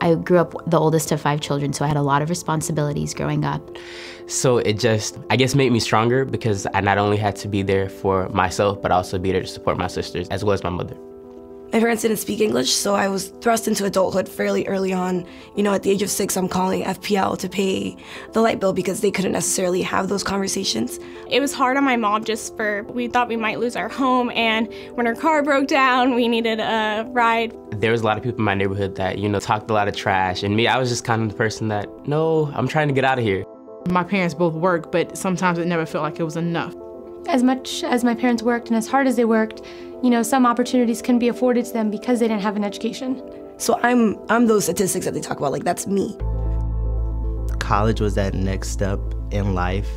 I grew up the oldest of 5 children, so I had a lot of responsibilities growing up. So it just, I guess, made me stronger because I not only had to be there for myself, but also be there to support my sisters as well as my mother. My parents didn't speak English, so I was thrust into adulthood fairly early on. You know, at the age of 6, I'm calling FPL to pay the light bill because they couldn't necessarily have those conversations. It was hard on my mom we thought we might lose our home, and when her car broke down, we needed a ride. There was a lot of people in my neighborhood that, talked a lot of trash, and me, I was just kind of the person that, no, I'm trying to get out of here. My parents both worked, but sometimes it never felt like it was enough. As much as my parents worked and as hard as they worked, some opportunities couldn't be afforded to them because they didn't have an education. So I'm those statistics that they talk about, like that's me. College was that next step in life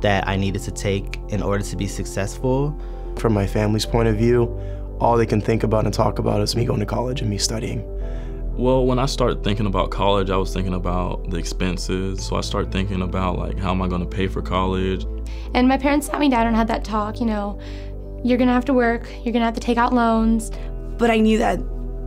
that I needed to take in order to be successful. From my family's point of view, all they can think about and talk about is me going to college and me studying. Well, when I started thinking about college, I was thinking about the expenses. So I started thinking about how am I going to pay for college? And my parents sat me down and had that talk, you're gonna have to work, you're gonna have to take out loans. But I knew that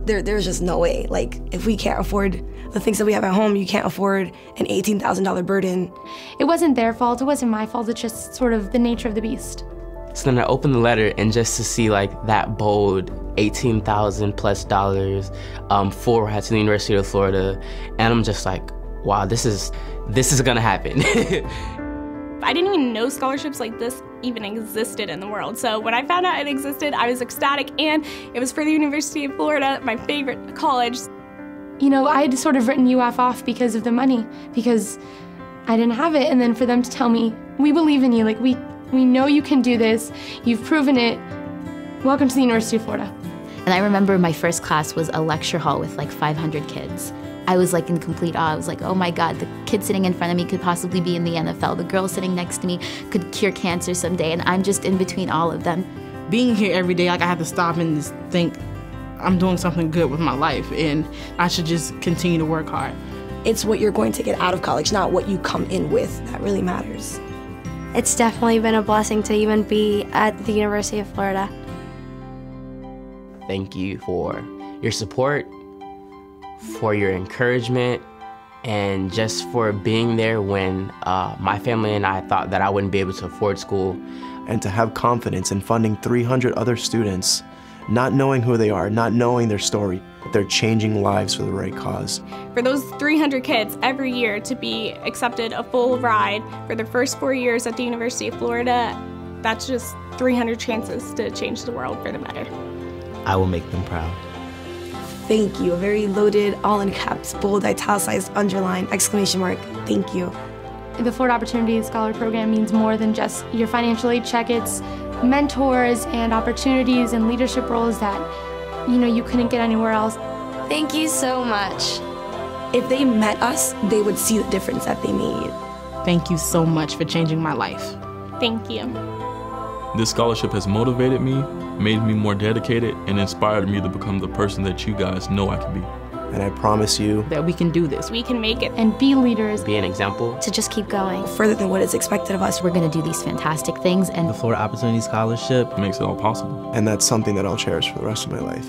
there's just no way. If we can't afford the things that we have at home, you can't afford an $18,000 burden. It wasn't their fault, it wasn't my fault, it's just sort of the nature of the beast. So then I opened the letter, and just to see that bold $18,000 plus full ride to the University of Florida, and I'm just like, wow, this is gonna happen. I didn't even know scholarships like this even existed in the world. So when I found out it existed, I was ecstatic, and it was for the University of Florida, my favorite college. I had sort of written UF off because of the money, because I didn't have it, and then for them to tell me, we believe in you, we know you can do this, you've proven it, welcome to the University of Florida. And I remember my first class was a lecture hall with 500 kids. I was in complete awe. I was like, oh my God, the kid sitting in front of me could possibly be in the NFL. The girl sitting next to me could cure cancer someday, and I'm just in between all of them. Being here every day, I have to stop and just think, I'm doing something good with my life, and I should just continue to work hard. It's what you're going to get out of college, not what you come in with, that really matters. It's definitely been a blessing to even be at the University of Florida. Thank you for your support, for your encouragement, and just for being there when my family and I thought that I wouldn't be able to afford school. And to have confidence in funding 300 other students, not knowing who they are, not knowing their story, but they're changing lives for the right cause. For those 300 kids every year to be accepted a full ride for their first 4 years at the University of Florida, that's just 300 chances to change the world for the better. I will make them proud. Thank you, a very loaded, all in caps, bold, italicized, underline, exclamation mark, thank you. The Florida Opportunity Scholar Program means more than just your financial aid check. It's mentors and opportunities and leadership roles that, you couldn't get anywhere else. Thank you so much. If they met us, they would see the difference that they made. Thank you so much for changing my life. Thank you. This scholarship has motivated me, made me more dedicated, and inspired me to become the person that you guys know I can be. And I promise you that we can do this. We can make it. And be leaders. Be an example. To just keep going. Further than what is expected of us. We're going to do these fantastic things. And The Florida Opportunity Scholarship makes it all possible. And that's something that I'll cherish for the rest of my life.